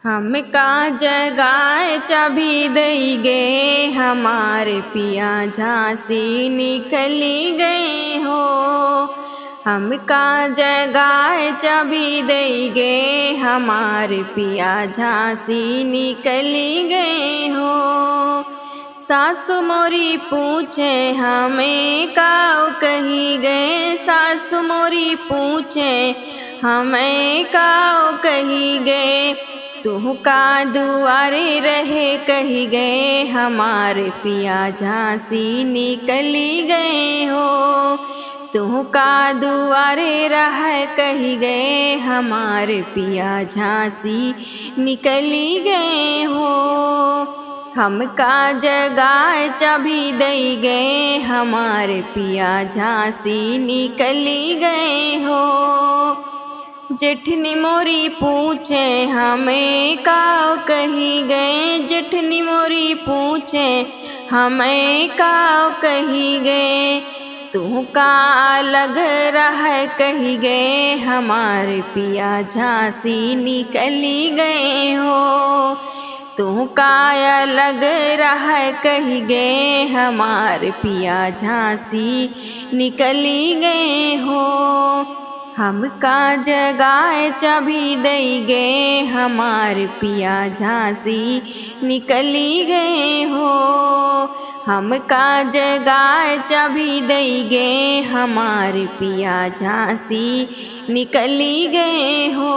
हम का जगाए चाबी दई गे, हमारे पिया झांसी निकली गए हो। हम का जगाए चाबी दई गे, हमारे पिया झांसी निकली गए हो। सासु मोरी पूछे हमें काऊ कही गए, सासु मोरी पूछे हमें काऊ कही गए। तू का दुआरे रहे कही गए, हमारे पिया झांसी निकली गए हो। तू का दुआरे रहे कही गए, हमारे पिया झांसी निकली गए हो। हम का जगाए चाबी दई गए, हमारे पिया झांसी निकली गए हो। जेठनी मोरी पूछे हमें काऊ कही गए, जेठनी मोरी पूछे हमें काऊ कही गए। तू का अलग रह कही गए, हमारे पिया झांसी निकली गए हो। तू का अलग रह कही गए, हमारे पिया झांसी निकली गए हो। हम का जगाए चाबी दई गए, हमारे पिया झांसी निकली गए हो। हम का जगाए चाबी दई गए, हमारे पिया झांसी निकली गए हो।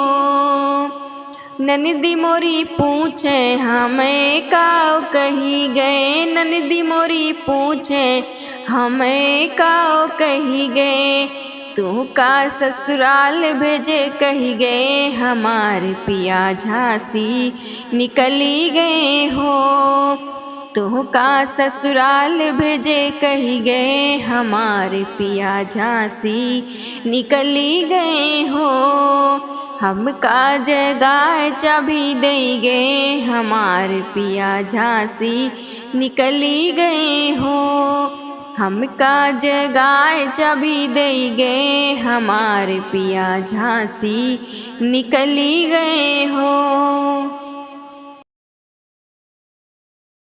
ननदी मोरी पूछे हमें काऊ कही गए, ननदी मोरी पूछे हमें काऊ कही गए। तू का ससुराल भेजे कही गए, हमारे पिया झांसी निकली गए हो। तू का ससुराल भेजे कही गए, हमारे पिया झांसी निकली गए हो। हम का जगाए चाबी दई गए, हमारे पिया झांसी निकली गए हो। हम का जगाए चाबी दई गए, हमारे पिया झांसी निकली गए हो।